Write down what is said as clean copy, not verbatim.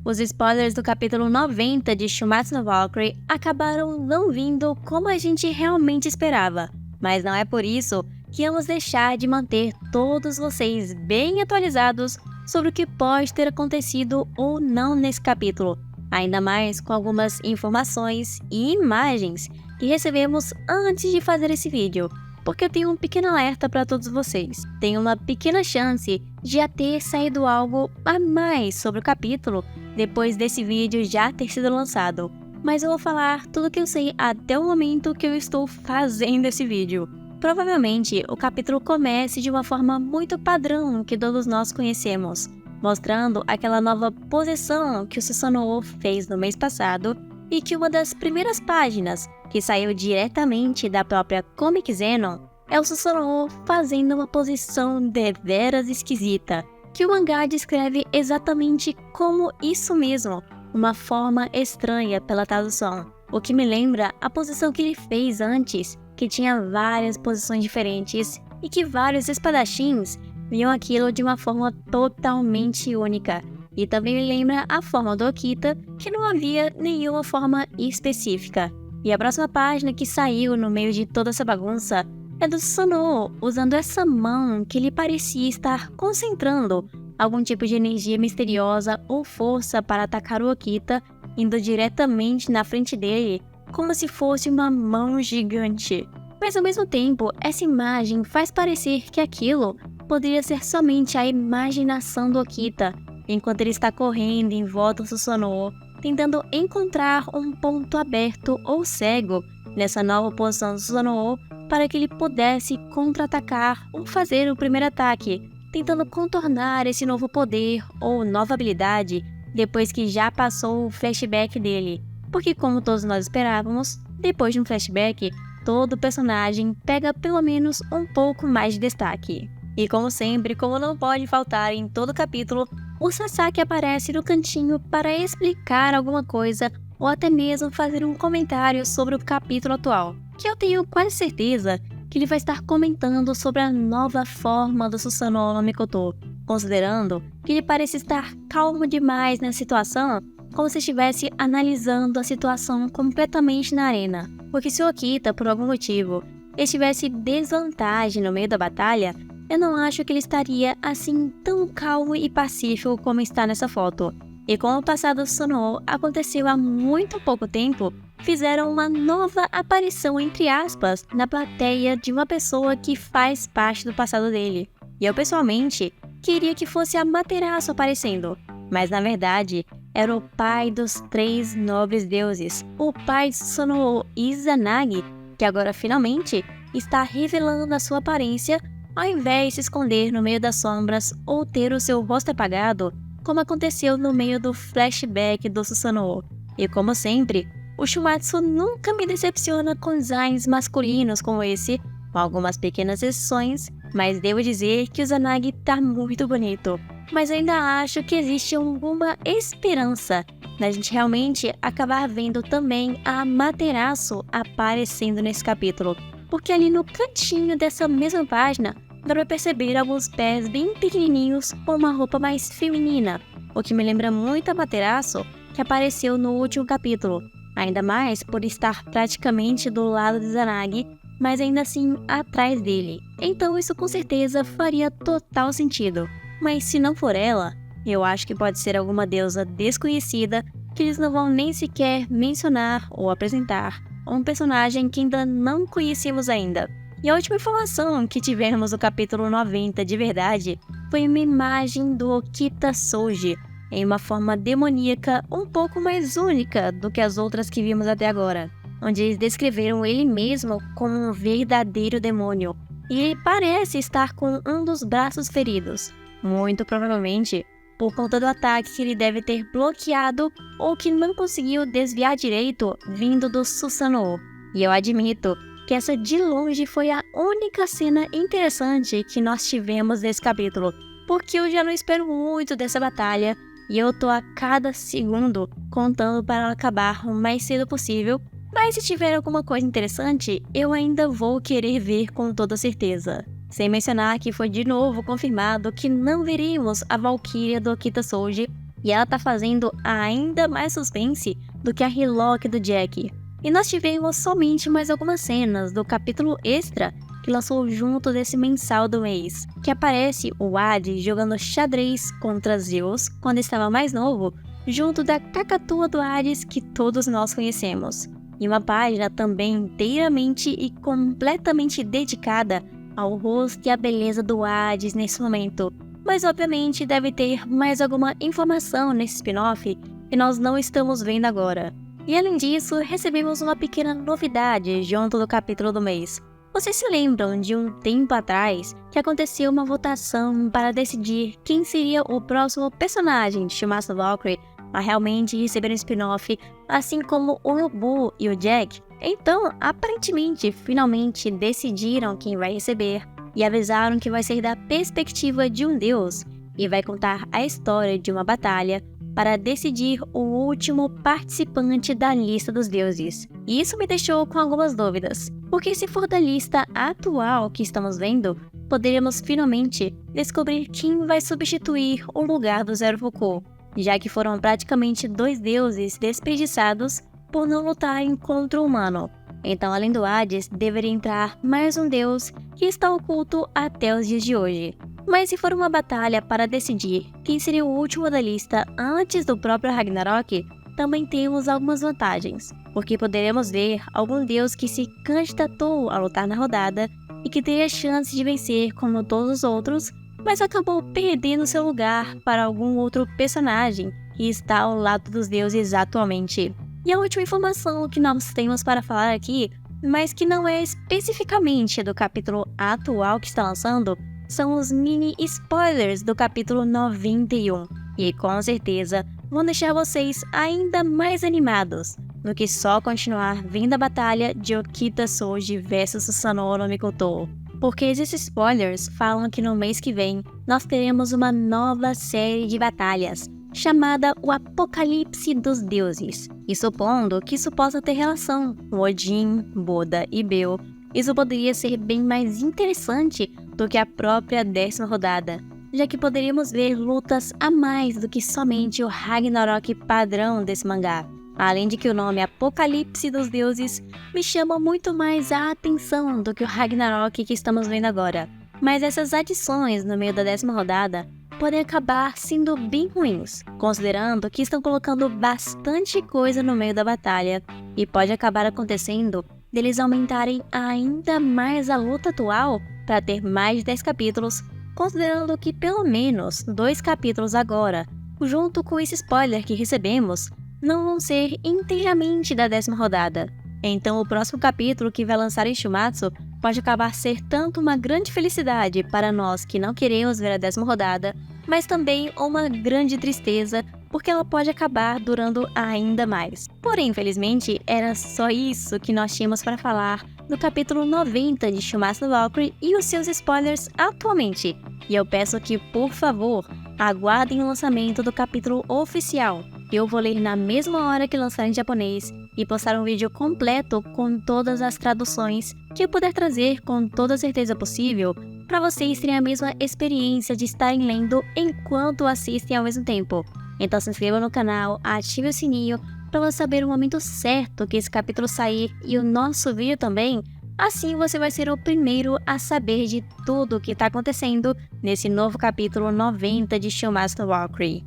Os spoilers do capítulo 90 de Shumatsu no Valkyrie acabaram não vindo como a gente realmente esperava, mas não é por isso que vamos deixar de manter todos vocês bem atualizados sobre o que pode ter acontecido ou não nesse capítulo, ainda mais com algumas informações e imagens que recebemos antes de fazer esse vídeo, porque eu tenho um pequeno alerta para todos vocês. Tem uma pequena chance de já ter saído algo a mais sobre o capítulo depois desse vídeo já ter sido lançado, mas eu vou falar tudo o que eu sei até o momento que eu estou fazendo esse vídeo. Provavelmente o capítulo comece de uma forma muito padrão que todos nós conhecemos, mostrando aquela nova posição que o Susanoo fez no mês passado e que uma das primeiras páginas, que saiu diretamente da própria Comic Zenon, é o Susanoo fazendo uma posição deveras esquisita, que o mangá descreve exatamente como isso mesmo, uma forma estranha pela tradução, o que me lembra a posição que ele fez antes, que tinha várias posições diferentes e que vários espadachins viam aquilo de uma forma totalmente única. E também me lembra a forma do Okita, que não havia nenhuma forma específica. E a próxima página que saiu no meio de toda essa bagunça é do Susanoo usando essa mão que lhe parecia estar concentrando algum tipo de energia misteriosa ou força para atacar o Okita, indo diretamente na frente dele, como se fosse uma mão gigante. Mas ao mesmo tempo, essa imagem faz parecer que aquilo poderia ser somente a imaginação do Okita, enquanto ele está correndo em volta do Susanoo, tentando encontrar um ponto aberto ou cego nessa nova posição do Susanoo para que ele pudesse contra-atacar ou fazer o primeiro ataque, tentando contornar esse novo poder ou nova habilidade depois que já passou o flashback dele. Porque como todos nós esperávamos, depois de um flashback, todo personagem pega pelo menos um pouco mais de destaque. E como sempre, como não pode faltar em todo capítulo, o Sasaki aparece no cantinho para explicar alguma coisa ou até mesmo fazer um comentário sobre o capítulo atual, que eu tenho quase certeza que ele vai estar comentando sobre a nova forma do Susanoo no Mikoto, considerando que ele parece estar calmo demais na situação, como se estivesse analisando a situação completamente na arena, porque se o Okita, por algum motivo, estivesse em desvantagem no meio da batalha, eu não acho que ele estaria assim tão calmo e pacífico como está nessa foto. E como o passado do Susanoo aconteceu há muito pouco tempo, fizeram uma nova aparição entre aspas na plateia de uma pessoa que faz parte do passado dele. E eu pessoalmente queria que fosse a Materaço aparecendo, mas na verdade era o pai dos 3 nobres deuses, o pai de Susanoo, Izanagi, que agora finalmente está revelando a sua aparência ao invés de se esconder no meio das sombras ou ter o seu rosto apagado, como aconteceu no meio do flashback do Susanoo. E como sempre, o Shumatsu nunca me decepciona com designs masculinos como esse, com algumas pequenas exceções, mas devo dizer que o Izanagi tá muito bonito. Mas ainda acho que existe alguma esperança da gente realmente acabar vendo também a Amaterasu aparecendo nesse capítulo, porque ali no cantinho dessa mesma página dá pra perceber alguns pés bem pequenininhos com uma roupa mais feminina, o que me lembra muito a Amaterasu que apareceu no último capítulo, ainda mais por estar praticamente do lado de Izanagi, mas ainda assim atrás dele. Então isso com certeza faria total sentido. Mas se não for ela, eu acho que pode ser alguma deusa desconhecida que eles não vão nem sequer mencionar ou apresentar, ou um personagem que ainda não conhecemos ainda. E a última informação que tivemos no capítulo 90 de verdade foi uma imagem do Okita Souji, em uma forma demoníaca um pouco mais única do que as outras que vimos até agora, onde eles descreveram ele mesmo como um verdadeiro demônio, e ele parece estar com um dos braços feridos. Muito provavelmente por conta do ataque que ele deve ter bloqueado ou que não conseguiu desviar direito vindo do Susanoo. E eu admito que essa de longe foi a única cena interessante que nós tivemos nesse capítulo, porque eu já não espero muito dessa batalha e eu tô a cada segundo contando para ela acabar o mais cedo possível, mas se tiver alguma coisa interessante, eu ainda vou querer ver com toda certeza. Sem mencionar que foi de novo confirmado que não veremos a Valkyria do Okita Souji, e ela tá fazendo ainda mais suspense do que a Hillock do Jack. E nós tivemos somente mais algumas cenas do capítulo extra que lançou junto desse mensal do mês, que aparece o Hades jogando xadrez contra Zeus quando estava mais novo, junto da cacatua do Hades que todos nós conhecemos. E uma página também inteiramente e completamente dedicada ao rosto e à beleza do Hades nesse momento. Mas obviamente deve ter mais alguma informação nesse spin-off que nós não estamos vendo agora. E além disso, recebemos uma pequena novidade junto do capítulo do mês. Vocês se lembram de um tempo atrás que aconteceu uma votação para decidir quem seria o próximo personagem de Shumatsu no Valkyrie a realmente receber um spin-off, assim como o Nobu e o Jack? Então, aparentemente, finalmente decidiram quem vai receber e avisaram que vai ser da perspectiva de um deus e vai contar a história de uma batalha para decidir o último participante da lista dos deuses. E isso me deixou com algumas dúvidas, porque se for da lista atual que estamos vendo, poderíamos finalmente descobrir quem vai substituir o lugar do Zero Fuku, já que foram praticamente 2 deuses desperdiçados por não lutarem contra o humano. Então, além do Hades, deveria entrar mais um deus que está oculto até os dias de hoje. Mas se for uma batalha para decidir quem seria o último da lista antes do próprio Ragnarok, também temos algumas vantagens, porque poderemos ver algum deus que se candidatou a lutar na rodada e que teria chance de vencer como todos os outros, mas acabou perdendo seu lugar para algum outro personagem que está ao lado dos deuses atualmente. E a última informação que nós temos para falar aqui, mas que não é especificamente do capítulo atual que está lançando, são os mini spoilers do capítulo 91. E com certeza vão deixar vocês ainda mais animados do que só continuar vendo a batalha de Okita Soji vs Susanoo Mikoto. Porque esses spoilers falam que no mês que vem nós teremos uma nova série de batalhas, chamada o Apocalipse dos Deuses. E supondo que isso possa ter relação com Odin, Boda e Bel, isso poderia ser bem mais interessante do que a própria 10ª rodada, já que poderíamos ver lutas a mais do que somente o Ragnarok padrão desse mangá. Além de que o nome Apocalipse dos Deuses me chama muito mais a atenção do que o Ragnarok que estamos vendo agora. Mas essas adições no meio da 10ª rodada podem acabar sendo bem ruins, considerando que estão colocando bastante coisa no meio da batalha, e pode acabar acontecendo deles aumentarem ainda mais a luta atual para ter mais de 10 capítulos, considerando que pelo menos 2 capítulos agora, junto com esse spoiler que recebemos, não vão ser inteiramente da 10ª rodada. Então o próximo capítulo que vai lançar em Shumatsu pode acabar ser tanto uma grande felicidade para nós que não queremos ver a 10ª rodada, mas também uma grande tristeza, porque ela pode acabar durando ainda mais. Porém, infelizmente, era só isso que nós tínhamos para falar do capítulo 90 de Shumatsu no Valkyrie e os seus spoilers atualmente. E eu peço que, por favor, aguardem o lançamento do capítulo oficial, que eu vou ler na mesma hora que lançar em japonês e postar um vídeo completo com todas as traduções que eu puder trazer com toda a certeza possível, para vocês terem a mesma experiência de estarem lendo enquanto assistem ao mesmo tempo. Então se inscreva no canal, ative o sininho para você saber o momento certo que esse capítulo sair e o nosso vídeo também. Assim você vai ser o primeiro a saber de tudo o que está acontecendo nesse novo capítulo 90 de Shumatsu no Valkyrie.